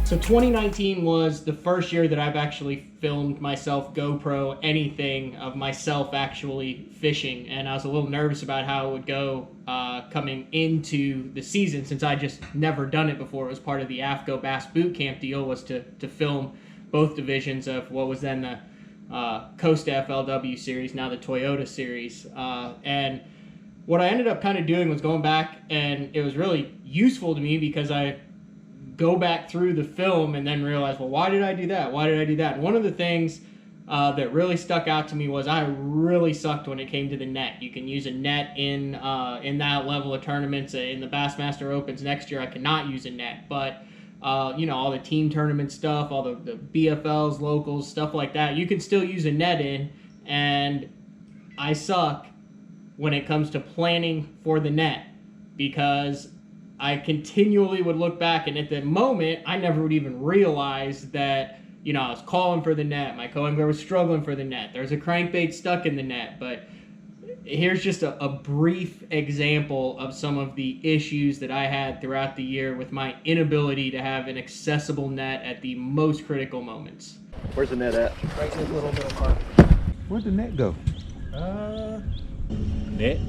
So 2019 was the first year that I've actually filmed myself GoPro anything of myself actually fishing, and I was a little nervous about how it would go coming into the season since I just never done it before. It was part of the AFTCO Bass Boot Camp deal was to film both divisions of what was then the Costa FLW series, now the Toyota series, and what I ended up kind of doing was going back, and it was really useful to me because I go back through the film and then realize, well, why did I do that? Why did I do that? And one of the things that really stuck out to me was I really sucked when it came to the net. You can use a net in that level of tournaments. In the Bassmaster Opens next year, I cannot use a net. But, all the team tournament stuff, all the BFLs, locals, stuff like that, you can still use a net in. And I suck when it comes to planning for the net because I continually would look back, and at the moment, I never would even realize that, I was calling for the net. My co-angler was struggling for the net. There's a crankbait stuck in the net. But here's just a brief example of some of the issues that I had throughout the year with my inability to have an accessible net at the most critical moments. Where's the net at? Right in a little bit apart. Where'd the net go? Net?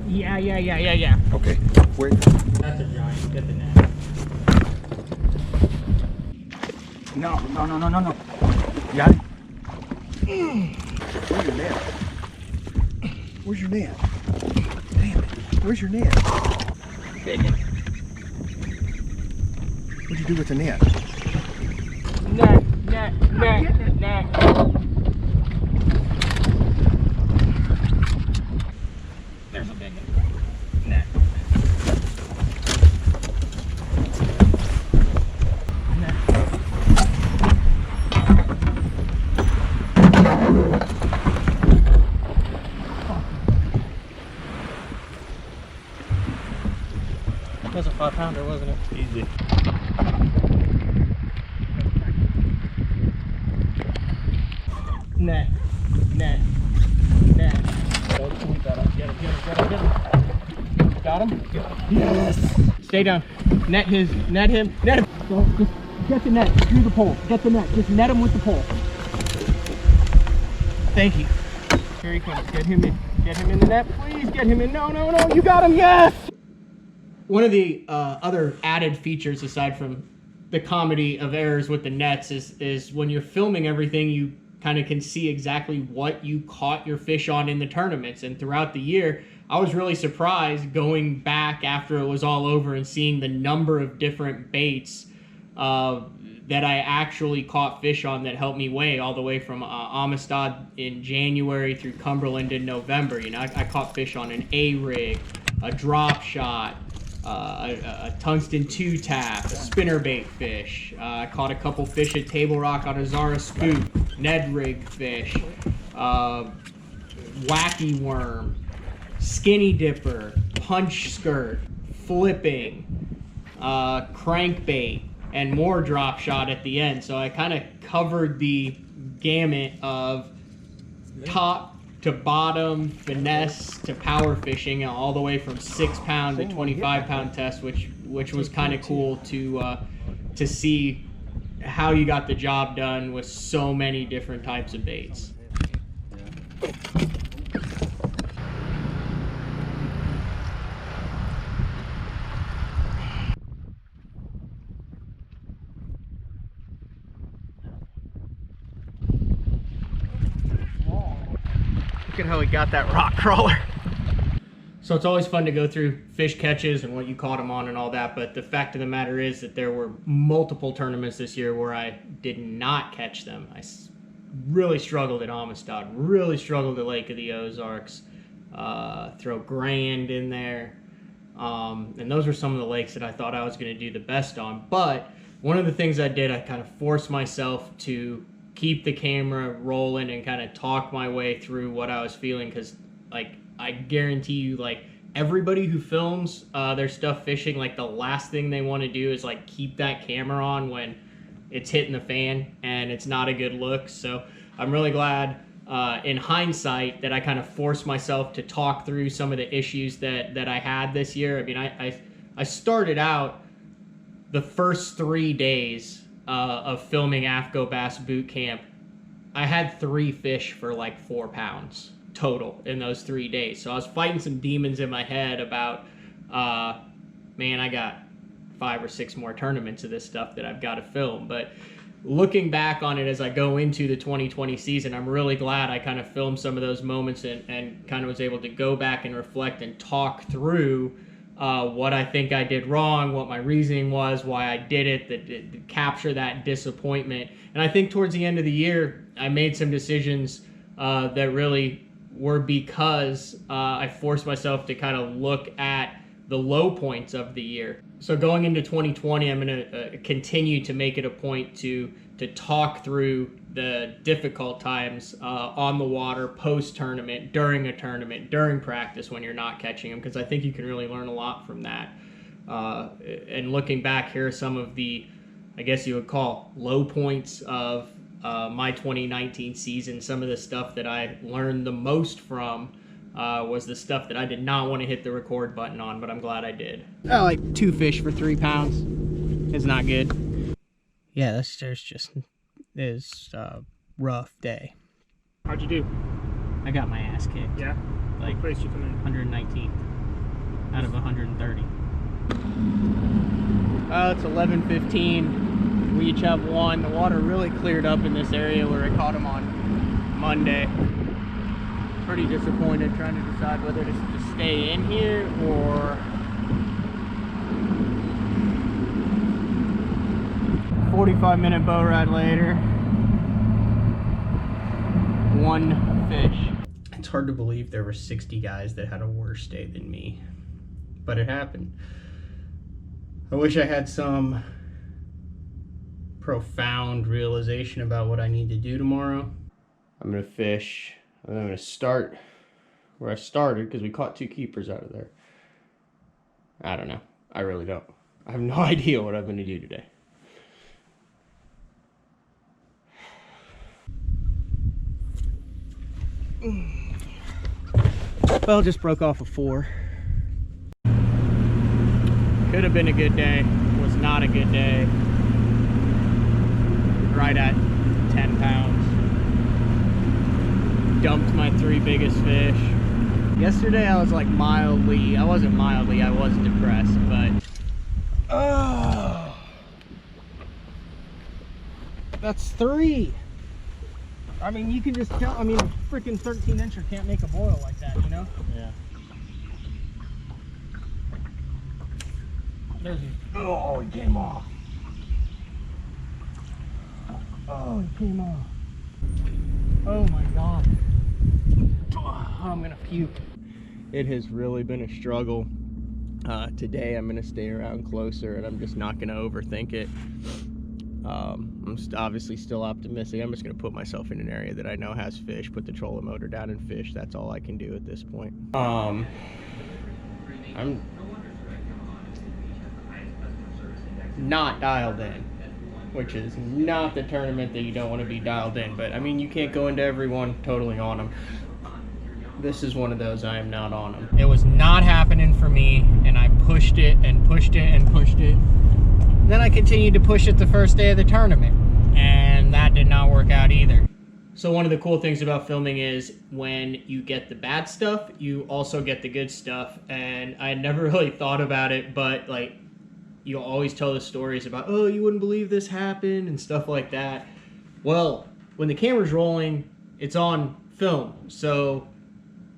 Yeah. Okay. Where? That's a giant. Get the net. No. You got it? Where's your net? Where's your net? Damn it. Where's your net? What'd you do with the net? Net. There's a big one. Net. That was a 5-pounder, wasn't it? Easy. Net. Don't point that up. Get him. Got him? Yes. Stay down. Net him. Don't, just get the net. Through the pole. Get the net. Just net him with the pole. Thank you. Here he comes. Get him in. Get him in the net. Please get him in. No. You got him. Yes. One of the other added features, aside from the comedy of errors with the nets, is when you're filming everything, you kind of can see exactly what you caught your fish on in the tournaments. And throughout the year, I was really surprised going back after it was all over and seeing the number of different baits that I actually caught fish on that helped me weigh all the way from Amistad in January through Cumberland in November. I caught fish on an A-rig, a drop shot, a tungsten 2-tap, a spinnerbait fish. I caught a couple fish at Table Rock on a Zara spook, Ned rig fish, wacky worm, skinny dipper, punch skirt, flipping, crankbait, and more drop shot at the end. So I kind of covered the gamut of top to bottom, finesse to power fishing, all the way from 6-pound to 25-pound test, which was kind of cool to see how you got the job done with so many different types of baits. Look at how he got that rock crawler. So it's always fun to go through fish catches and what you caught them on and all that, but the fact of the matter is that there were multiple tournaments this year where I did not catch them. I really struggled at Amistad, really struggled at Lake of the Ozarks, throw Grand in there, and those were some of the lakes that I thought I was going to do the best on. But one of the things I did, I kind of forced myself to keep the camera rolling and kind of talk my way through what I was feeling, because I guarantee you, everybody who films their stuff fishing, the last thing they want to do is keep that camera on when it's hitting the fan and it's not a good look. So I'm really glad in hindsight that I kind of forced myself to talk through some of the issues that I had this year. I mean, I started out the first 3 days of filming AFTCO Bass Boot Camp, I had 3 fish for like 4 pounds total in those 3 days. So I was fighting some demons in my head about, man, I got 5 or 6 more tournaments of this stuff that I've got to film. But looking back on it as I go into the 2020 season, I'm really glad I kind of filmed some of those moments and kind of was able to go back and reflect and talk through what I think I did wrong, what my reasoning was, why I did it, to capture that disappointment. And I think towards the end of the year, I made some decisions that really were because I forced myself to kind of look at the low points of the year. So going into 2020, I'm going to continue to make it a point to talk through the difficult times on the water, post-tournament, during a tournament, during practice when you're not catching them, because I think you can really learn a lot from that. And looking back, here are some of the, I guess you would call, low points of my 2019 season. Some of the stuff that I learned the most from was the stuff that I did not want to hit the record button on, but I'm glad I did. Like 2 fish for 3 pounds is not good. Yeah, this is a rough day. How'd you do? I got my ass kicked. Yeah? Like What place you come in? 119th out of 130. It's 11:15. We each have 1. The water really cleared up in this area where I caught them on Monday. Pretty disappointed, trying to decide whether to stay in here or 45-minute boat ride later. 1 fish. It's hard to believe there were 60 guys that had a worse day than me, but it happened. I wish I had some profound realization about what I need to do tomorrow. I'm gonna fish. I'm gonna start where I started because we caught 2 keepers out of there. I don't know. I really don't. I have no idea what I'm gonna do today. Well, just broke off a 4. Could have been a good day. Was not a good day. Right at 10 pounds. Dumped my 3 biggest fish. Yesterday I was like I was depressed, but that's 3. I mean, you can just tell, freaking 13-incher can't make a boil like that, you know? Yeah. Oh, he came off. Oh, he came off. Oh my God. Oh, I'm gonna puke. It has really been a struggle. Today I'm gonna stay around closer and I'm just not gonna overthink it. I'm obviously still optimistic. I'm just gonna put myself in an area that I know has fish, put the trolling motor down and fish. That's all I can do at this point. I'm not dialed in, which is not the tournament that you don't want to be dialed in, but I mean, you can't go into every one totally on them. This is one of those I am not on them. It was not happening for me, and I pushed it and pushed it and pushed it. Then I continued to push it the first day of the tournament, and that did not work out either. So one of the cool things about filming is when you get the bad stuff, you also get the good stuff, and I never really thought about it, but like, you always tell the stories about, oh, you wouldn't believe this happened and stuff like that. Well, when the camera's rolling, it's on film. So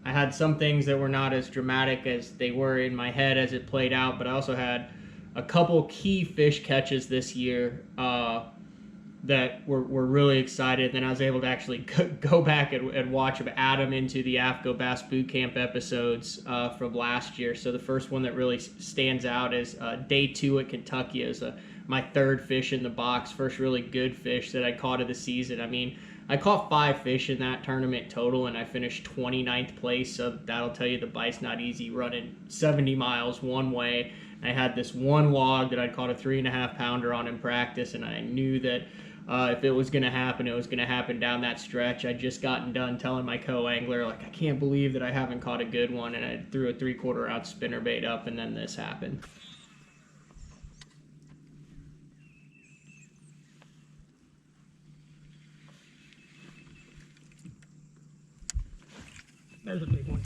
I had some things that were not as dramatic as they were in my head as it played out, but I also had a couple key fish catches this year that were really excited. Then I was able to actually go back and watch Adam into the AFTCO Bass Boot Camp episodes from last year. So the first one that really stands out is day 2 at Kentucky. It was my 3rd fish in the box, first really good fish that I caught of the season. I mean, I caught 5 fish in that tournament total, and I finished 29th place, so that'll tell you the bite's not easy, running 70 miles one way. I had this one log that I'd caught a 3.5 pounder on in practice, and I knew that if it was going to happen, it was going to happen down that stretch. I'd just gotten done telling my co-angler, like, I can't believe that I haven't caught a good one, and I threw a 3/4 ounce spinnerbait up, and then this happened. There's a big one.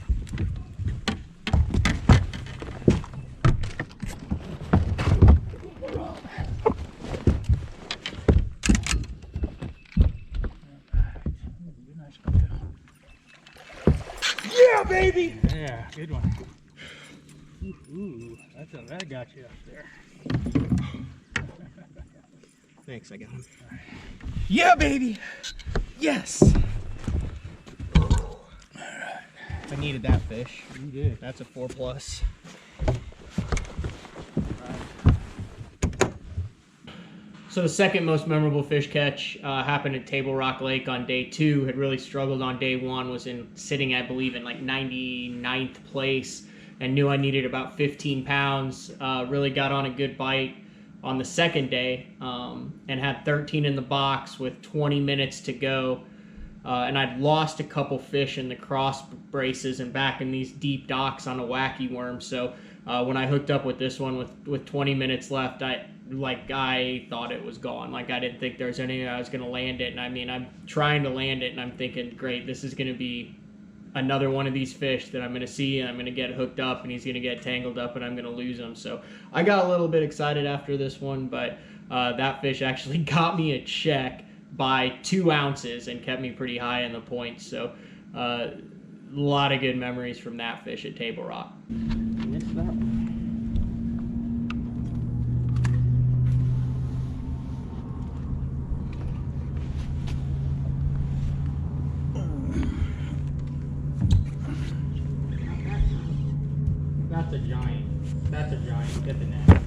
Yeah, baby! Yeah, good one. Ooh, that got you up there. Thanks, I got him. Yeah, baby! Yes! I needed that fish. You did. That's a 4+. So the second most memorable fish catch happened at Table Rock Lake on day 2. Had really struggled on day 1. Was sitting, I believe, in like 99th place, and knew I needed about 15 pounds. Really got on a good bite on the second day, and had 13 in the box with 20 minutes to go. And I'd lost a couple fish in the cross braces and back in these deep docks on a wacky worm. So when I hooked up with this one with 20 minutes left, I thought it was gone. Like, I didn't think there was any way I was going to land it. And I mean, I'm trying to land it and I'm thinking, great, this is going to be another one of these fish that I'm going to see, and I'm going to get hooked up and he's going to get tangled up and I'm going to lose him. So I got a little bit excited after this one, but that fish actually got me a check by 2 ounces and kept me pretty high in the points. So a lot of good memories from that fish at Table Rock. Missed that one. That's a giant. That's a giant. Get the net.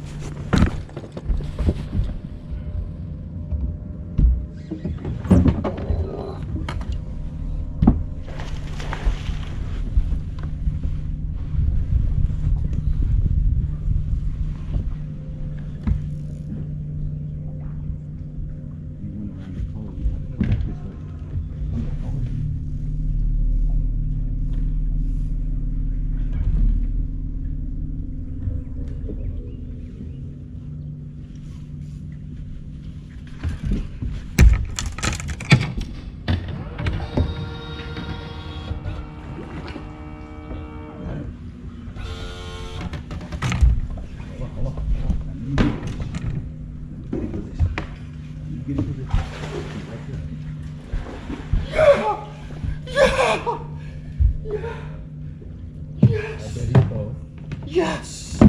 Yes!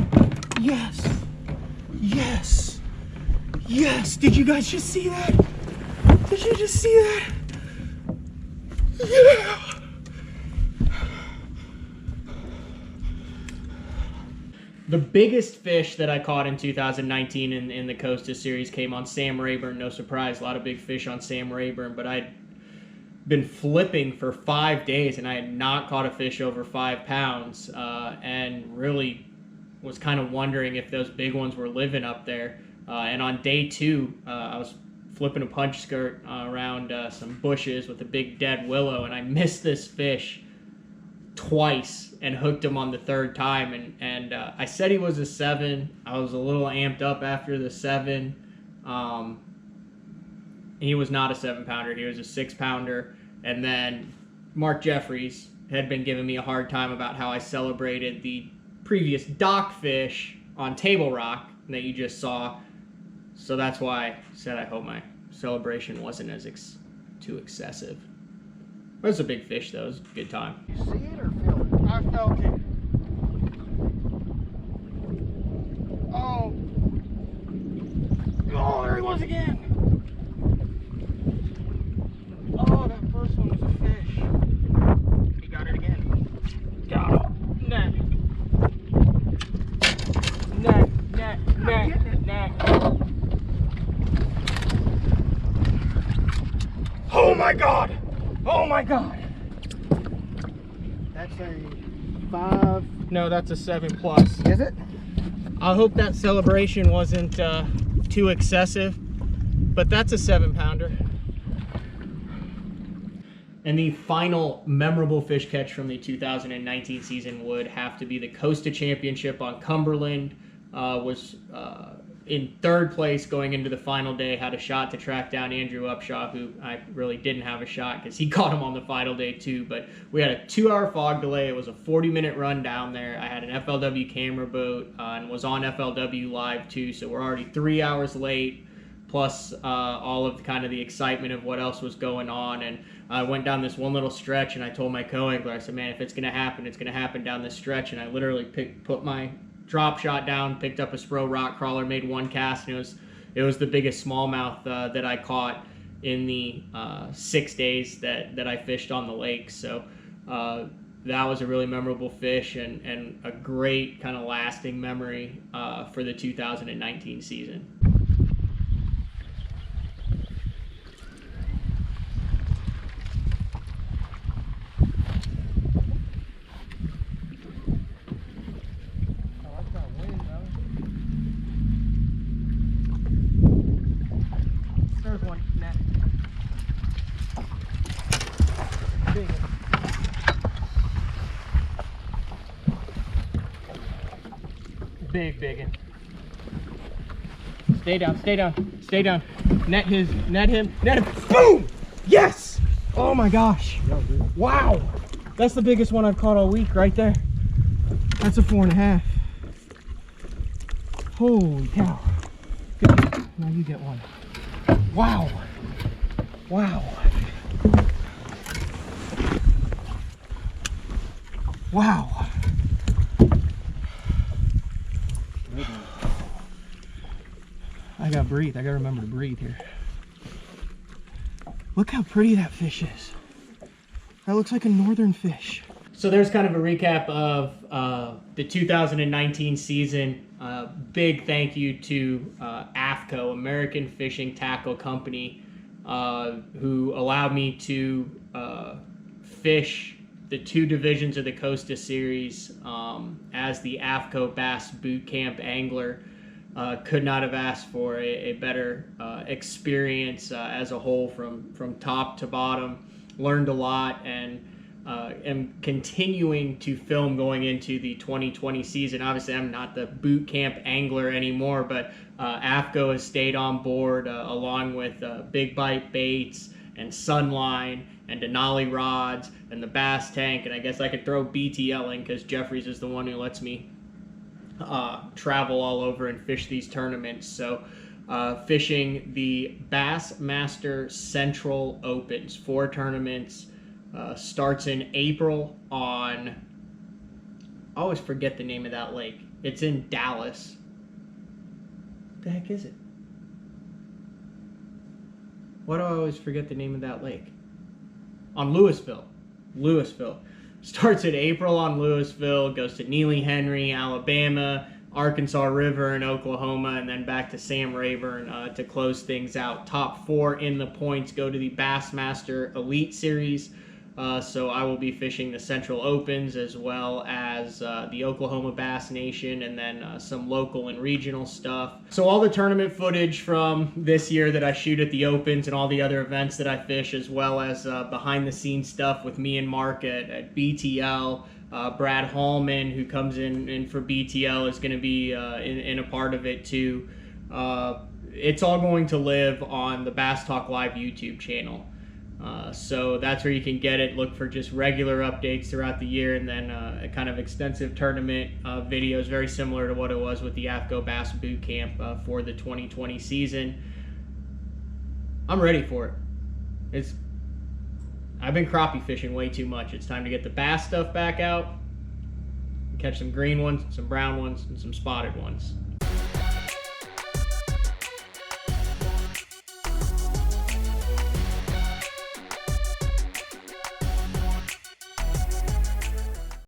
Yes! Yes! Yes! Did you guys just see that? Did you just see that? Yeah! The biggest fish that I caught in 2019 in the Costa Series came on Sam Rayburn. No surprise, a lot of big fish on Sam Rayburn, but I'd been flipping for 5 days and I had not caught a fish over 5 pounds, and really was kind of wondering if those big ones were living up there. And on day 2, I was flipping a punch skirt around some bushes with a big dead willow, and I missed this fish twice and hooked him on the 3rd time, and I said he was a 7. I was a little amped up after the 7. He was not a 7-pounder, he was a 6-pounder. And then Mark Jeffries had been giving me a hard time about how I celebrated the previous dock fish on Table Rock that you just saw, so that's why I said I hope my celebration wasn't as too excessive. It was a big fish though, it was a good time. You see it or feel it? I felt it. Oh. Oh, there he was again. Oh, that first one was a fish. He got it again. Got him. Net. Oh my God! Oh my God! That's a 5. No, that's a 7+. Is it? I hope that celebration wasn't too excessive, but that's a 7-pounder. And the final memorable fish catch from the 2019 season would have to be the Costa Championship on Cumberland. Was in third place going into the final day, had a shot to track down Andrew Upshaw, who I really didn't have a shot because he caught him on the final day too. But we had a 2-hour fog delay. It was a 40-minute run down there. I had an FLW camera boat and was on FLW Live too, so we're already 3 hours late, plus all of kind of the excitement of what else was going on. And I went down this one little stretch, and I told my co-angler, I said, man, if it's going to happen, it's going to happen down this stretch. And I literally put my drop shot down, picked up a Spro rock crawler, made one cast, and it was the biggest smallmouth that I caught in the 6 days that I fished on the lake. So that was a really memorable fish and a great kind of lasting memory for the 2019 season. Big one. Stay down. Net him. Boom! Yes! Oh my gosh. Wow. That's the biggest one I've caught all week right there. That's a 4.5. Holy cow. Good. Now you get one. Wow. I gotta breathe. I gotta remember to breathe here. Look how pretty that fish is. That looks like a northern fish. So there's kind of a recap of the 2019 season. Big thank you to AFTCO, American Fishing Tackle Company, who allowed me to fish the 2 divisions of the Costa Series as the AFTCO Bass Boot Camp angler. Could not have asked for a better experience as a whole from top to bottom. Learned a lot and am continuing to film going into the 2020 season. Obviously, I'm not the boot camp angler anymore, but AFTCO has stayed on board along with Big Bite Baits and Sunline and Denali Rods and the Bass Tank. And I guess I could throw BTL in because Jeffries is the one who lets me travel all over and fish these tournaments. So fishing the Bassmaster Central Opens, 4 tournaments, starts in April on, I always forget the name of that lake. It's in Dallas. What the heck is it? Why do I always forget the name of that lake? On Louisville. Starts in April on Louisville, goes to Neely Henry, Alabama, Arkansas River in Oklahoma, and then back to Sam Rayburn to close things out. Top 4 in the points go to the Bassmaster Elite Series. So I will be fishing the Central Opens as well as the Oklahoma Bass Nation, and then some local and regional stuff. So all the tournament footage from this year that I shoot at the Opens and all the other events that I fish, as well as behind the scenes stuff with me and Mark at BTL. Brad Hallman, who comes in for BTL, is going to be in a part of it too. It's all going to live on the Bass Talk Live YouTube channel. So that's where you can get it. Look for just regular updates throughout the year, and then a kind of extensive tournament videos, very similar to what it was with the AFTCO Bass Boot Camp for the 2020 season. I'm ready for it. I've been crappie fishing way too much. It's time to get the bass stuff back out, catch some green ones, some brown ones, and some spotted ones.